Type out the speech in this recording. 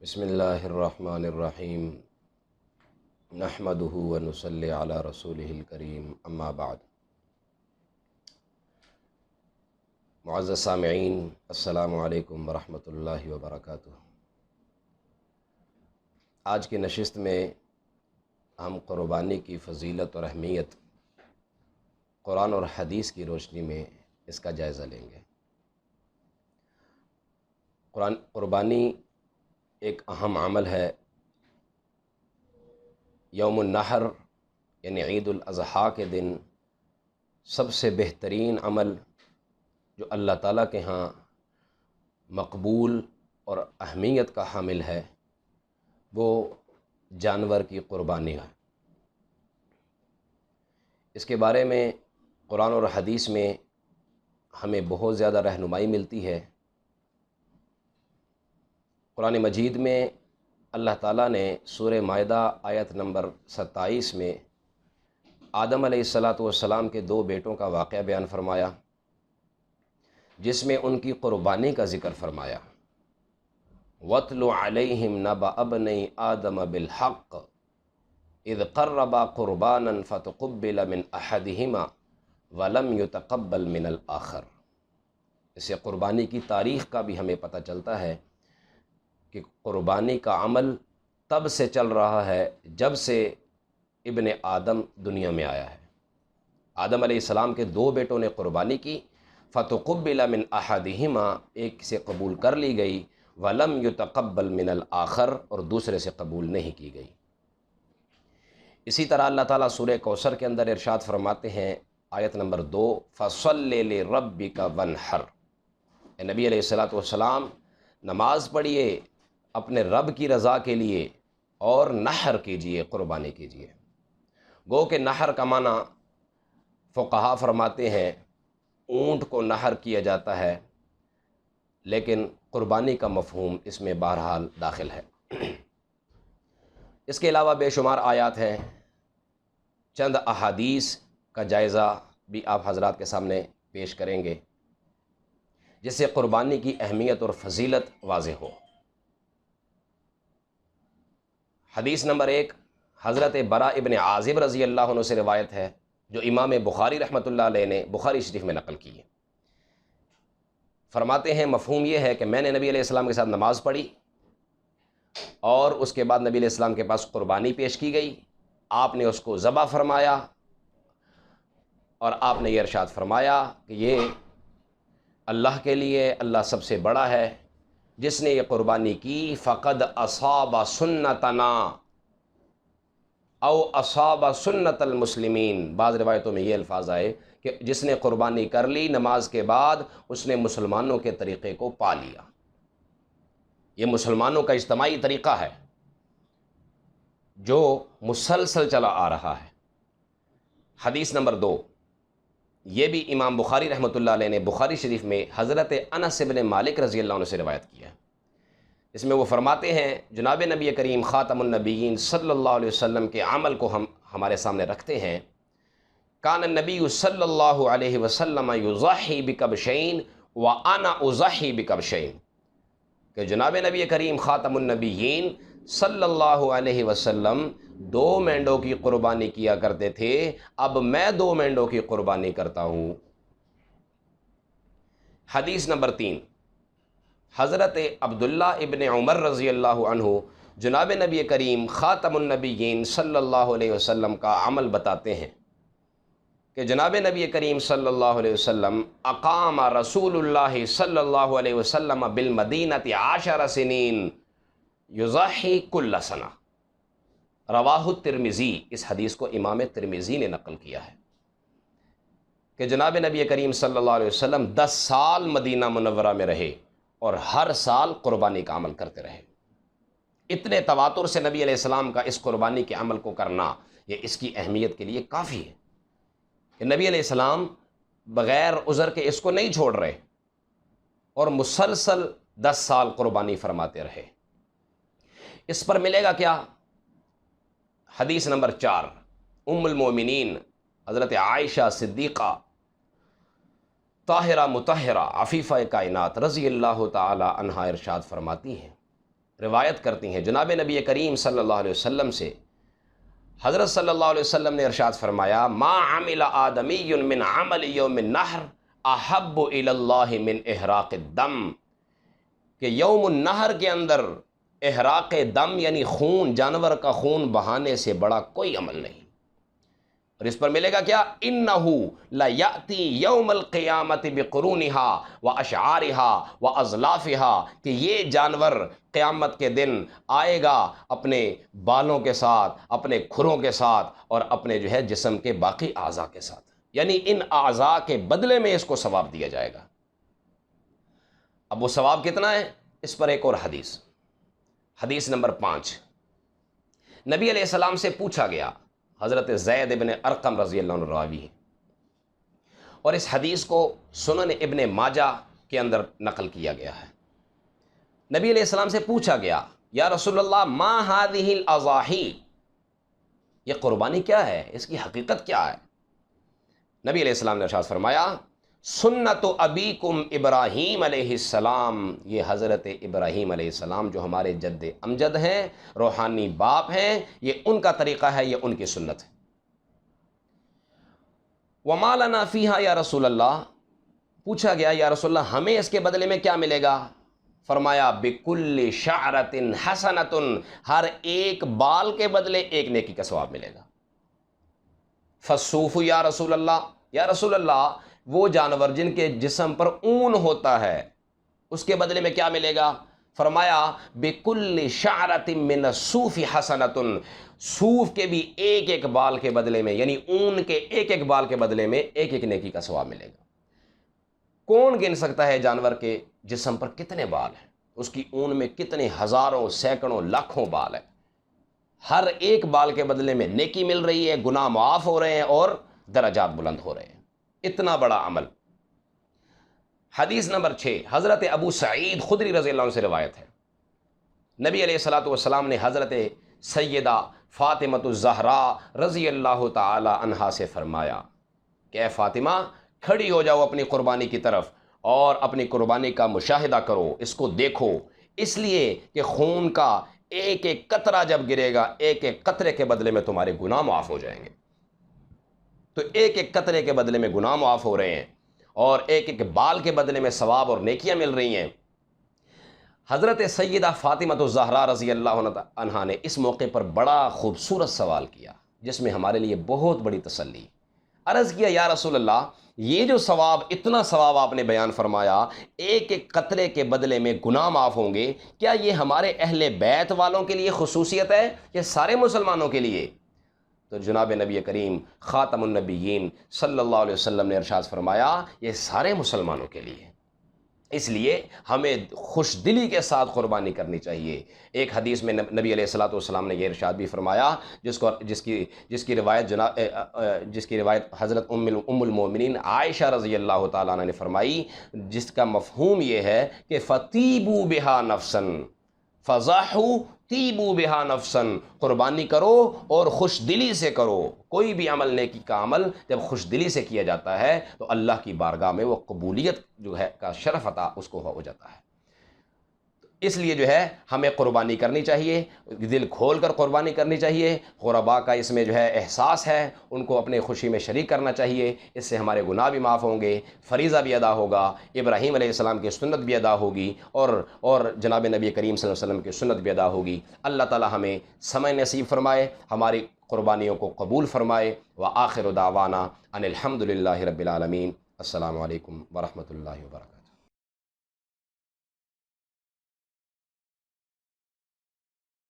بسم اللہ الرحمن الرحیم نحمدہ ونصلی علی رسولہ الکریم اما بعد۔ معزز سامعین، السلام علیکم ورحمۃ اللہ وبرکاتہ۔ آج کی نشست میں ہم قربانی کی فضیلت اور اہمیت قرآن اور حدیث کی روشنی میں اس کا جائزہ لیں گے۔ قربانی ایک اہم عمل ہے۔ یوم النحر یعنی عید الاضحیٰ کے دن سب سے بہترین عمل جو اللہ تعالیٰ کے ہاں مقبول اور اہمیت کا حامل ہے وہ جانور کی قربانی ہے۔ اس کے بارے میں قرآن اور حدیث میں ہمیں بہت زیادہ رہنمائی ملتی ہے۔ قرآن مجید میں اللہ تعالیٰ نے سورہ مائدہ آیت نمبر 27 میں آدم علیہ السلام کے دو بیٹوں کا واقعہ بیان فرمایا، جس میں ان کی قربانی کا ذکر فرمایا۔ وَاتْلُ عَلَيْهِمْ نَبَأَ ابْنَيْ آدَمَ بِالْحَقِّ إِذْ قَرَّبَا قُرْبَانًا فَتُقُبِّلَ مِنْ أَحَدِهِمَا وَلَمْ يُتَقَبَّلْ مِنَ الْآخَرِ۔ اس سے قربانی کی تاریخ کا بھی ہمیں پتہ چلتا ہے کہ قربانی کا عمل تب سے چل رہا ہے جب سے ابن آدم دنیا میں آیا ہے۔ آدم علیہ السلام کے دو بیٹوں نے قربانی کی، فَتُقُبِّلَ مِنْ أَحَدِهِمَا، ایک سے قبول کر لی گئی، وَلَمْ يُتَقَبَّلْ مِنَ الْآخَرِ، اور دوسرے سے قبول نہیں کی گئی۔ اسی طرح اللہ تعالیٰ سورہ کوثر کے اندر ارشاد فرماتے ہیں آیت نمبر 2، فَصَلِّ لِرَبِّكَ وَانْحَرْ۔ اے نبی علیہ السلام، نماز پڑھیے اپنے رب کی رضا کے لیے اور نحر کیجئے، قربانی کیجئے۔ گو کہ نحر کا معنی فقہا فرماتے ہیں اونٹ کو نحر کیا جاتا ہے، لیکن قربانی کا مفہوم اس میں بہرحال داخل ہے۔ اس کے علاوہ بے شمار آیات ہیں، چند احادیث کا جائزہ بھی آپ حضرات کے سامنے پیش کریں گے جس سے قربانی کی اہمیت اور فضیلت واضح ہو۔ حدیث نمبر 1 حضرت برا ابن عازب رضی اللہ عنہ سے روایت ہے، جو امام بخاری رحمۃ اللہ علیہ نے بخاری شریف میں نقل کی ہے۔ فرماتے ہیں مفہوم یہ ہے کہ میں نے نبی علیہ السلام کے ساتھ نماز پڑھی اور اس کے بعد نبی علیہ السلام کے پاس قربانی پیش کی گئی، آپ نے اس کو ذبح فرمایا اور آپ نے یہ ارشاد فرمایا کہ یہ اللہ کے لیے، اللہ سب سے بڑا ہے، جس نے یہ قربانی کی فقد اصاب سنتنا او اصاب سنت المسلمین۔ بعض روایتوں میں یہ الفاظ آئے کہ جس نے قربانی کر لی نماز کے بعد اس نے مسلمانوں کے طریقے کو پا لیا۔ یہ مسلمانوں کا اجتماعی طریقہ ہے جو مسلسل چلا آ رہا ہے۔ حدیث نمبر 2، یہ بھی امام بخاری رحمۃ اللہ علیہ نے بخاری شریف میں حضرت انس بن مالک رضی اللہ عنہ سے روایت کیا ہے۔ اس میں وہ فرماتے ہیں جناب نبی کریم خاتم النبیین صلی اللہ علیہ وسلم کے عمل کو ہم ہمارے سامنے رکھتے ہیں۔ کان النبی صلی اللہ علیہ وسلم یضحی بکبشین وانا اضحی بکبشین، کہ جناب نبی کریم خاتم النبیین صلی اللہ علیہ وسلم 2 مینڈوں کی قربانی کیا کرتے تھے، اب میں 2 مینڈوں کی قربانی کرتا ہوں۔ حدیث نمبر 3، حضرت عبداللہ ابن عمر رضی اللہ عنہ جناب نبی کریم خاتم النبیین صلی اللہ علیہ وسلم کا عمل بتاتے ہیں کہ جناب نبی کریم صلی اللہ علیہ وسلم اقام رسول اللہ صلی اللہ علیہ وسلم بالمدینۃ 10 سنین یضحی کل سنہ۔ رواہ الترمذی، اس حدیث کو امام ترمذی نے نقل کیا ہے کہ جناب نبی کریم صلی اللہ علیہ وسلم 10 سال مدینہ منورہ میں رہے اور ہر سال قربانی کا عمل کرتے رہے۔ اتنے تواتر سے نبی علیہ السلام کا اس قربانی کے عمل کو کرنا یہ اس کی اہمیت کے لیے کافی ہے کہ نبی علیہ السلام بغیر عذر کے اس کو نہیں چھوڑ رہے اور مسلسل 10 سال قربانی فرماتے رہے۔ اس پر ملے گا کیا؟ حدیث نمبر 4، ام المومنین حضرت عائشہ صدیقہ طاہرہ مطہرہ عفیفہ کائنات رضی اللہ تعالی عنہا ارشاد فرماتی ہیں روایت کرتی ہیں جناب نبی کریم صلی اللہ علیہ وسلم سے، حضرت صلی اللہ علیہ وسلم نے ارشاد فرمایا ما عمل آدمی من عمل یوم النحر احب الی اللہ من احراق الدم، کہ یوم النحر کے اندر احراق دم یعنی خون، جانور کا خون بہانے سے بڑا کوئی عمل نہیں۔ اور اس پر ملے گا کیا؟ انہ لیاتی یوم القیامت بقرونہا واشعارہا واضلافہا، کہ یہ جانور قیامت کے دن آئے گا اپنے بالوں کے ساتھ، اپنے کھروں کے ساتھ، اور اپنے جو ہے جسم کے باقی اعضاء کے ساتھ، یعنی ان اعضاء کے بدلے میں اس کو ثواب دیا جائے گا۔ اب وہ ثواب کتنا ہے؟ اس پر ایک اور حدیث، حدیث نمبر 5، نبی علیہ السلام سے پوچھا گیا، حضرت زید ابن ارقم رضی اللہ عنہ راوی ہے، اور اس حدیث کو سنن ابن ماجہ کے اندر نقل کیا گیا ہے۔ نبی علیہ السلام سے پوچھا گیا یا رسول اللہ ما هذه الاضاحی، یہ قربانی کیا ہے، اس کی حقیقت کیا ہے؟ نبی علیہ السلام نے ارشاد فرمایا سنت ابیکم ابراہیم علیہ السلام، یہ حضرت ابراہیم علیہ السلام جو ہمارے جد امجد ہیں، روحانی باپ ہیں، یہ ان کا طریقہ ہے، یہ ان کی سنت ہے۔ وما لنا فیہا یا رسول اللہ، پوچھا گیا یا رسول اللہ ہمیں اس کے بدلے میں کیا ملے گا؟ فرمایا بکل شعرۃ حسنۃ، ہر ایک بال کے بدلے ایک نیکی کا ثواب ملے گا۔ فالصوف یا رسول اللہ، یا رسول اللہ وہ جانور جن کے جسم پر اون ہوتا ہے اس کے بدلے میں کیا ملے گا؟ فرمایا بکل شعرۃ من الصوف حسنۃ، صوف کے بھی ایک ایک بال کے بدلے میں، یعنی اون کے ایک ایک بال کے بدلے میں ایک ایک نیکی کا ثواب ملے گا۔ کون گن سکتا ہے جانور کے جسم پر کتنے بال ہیں، اس کی اون میں کتنے ہزاروں سینکڑوں لاکھوں بال ہیں، ہر ایک بال کے بدلے میں نیکی مل رہی ہے، گناہ معاف ہو رہے ہیں اور درجات بلند ہو رہے ہیں، اتنا بڑا عمل۔ حدیث نمبر 6، حضرت ابو سعید خدری رضی اللہ عنہ سے روایت ہے، نبی علیہ الصلوۃ والسلام نے حضرت سیدہ فاطمۃ الزہراء رضی اللہ تعالی عنہا سے فرمایا کہ اے فاطمہ کھڑی ہو جاؤ اپنی قربانی کی طرف اور اپنی قربانی کا مشاہدہ کرو، اس کو دیکھو، اس لیے کہ خون کا ایک ایک قطرہ جب گرے گا ایک ایک قطرے کے بدلے میں تمہارے گناہ معاف ہو جائیں گے۔ تو ایک ایک قطرے کے بدلے میں گناہ معاف ہو رہے ہیں اور ایک ایک بال کے بدلے میں ثواب اور نیکیاں مل رہی ہیں۔ حضرت سیدہ فاطمۃ الزہراء رضی اللہ عنہا نے اس موقع پر بڑا خوبصورت سوال کیا جس میں ہمارے لیے بہت بڑی تسلی۔ عرض کیا یا رسول اللہ یہ جو ثواب، اتنا ثواب آپ نے بیان فرمایا، ایک ایک قطرے کے بدلے میں گناہ معاف ہوں گے، کیا یہ ہمارے اہل بیت والوں کے لیے خصوصیت ہے یا سارے مسلمانوں کے لیے؟ تو جناب نبی کریم خاتم النبیین صلی اللہ علیہ وسلم نے ارشاد فرمایا یہ سارے مسلمانوں کے لیے، اس لیے ہمیں خوش دلی کے ساتھ قربانی کرنی چاہیے۔ ایک حدیث میں نبی علیہ الصلوۃ والسلام نے یہ ارشاد بھی فرمایا جس کی روایت حضرت ام المومنین عائشہ رضی اللہ تعالیٰ عنہ نے فرمائی، جس کا مفہوم یہ ہے کہ فطیبوا بہا نفسا فضحوا طیبوا بہا نفسا، قربانی کرو اور خوش دلی سے کرو۔ کوئی بھی عمل نیکی کا عمل جب خوش دلی سے کیا جاتا ہے تو اللہ کی بارگاہ میں وہ قبولیت جو ہے کا شرف عطا اس کو ہو جاتا ہے۔ اس لیے جو ہے ہمیں قربانی کرنی چاہیے، دل کھول کر قربانی کرنی چاہیے، غرباء کا اس میں جو ہے احساس ہے، ان کو اپنے خوشی میں شریک کرنا چاہیے، اس سے ہمارے گناہ بھی معاف ہوں گے، فریضہ بھی ادا ہوگا، ابراہیم علیہ السلام کی سنت بھی ادا ہوگی اور جناب نبی کریم صلی اللہ علیہ وسلم کی سنت بھی ادا ہوگی۔ اللہ تعالی ہمیں سمع نصیب فرمائے، ہماری قربانیوں کو قبول فرمائے۔ وآخر دعوانا ان الحمد للہ رب العالمین۔ السلام علیکم ورحمۃ اللہ وبرکاتہ۔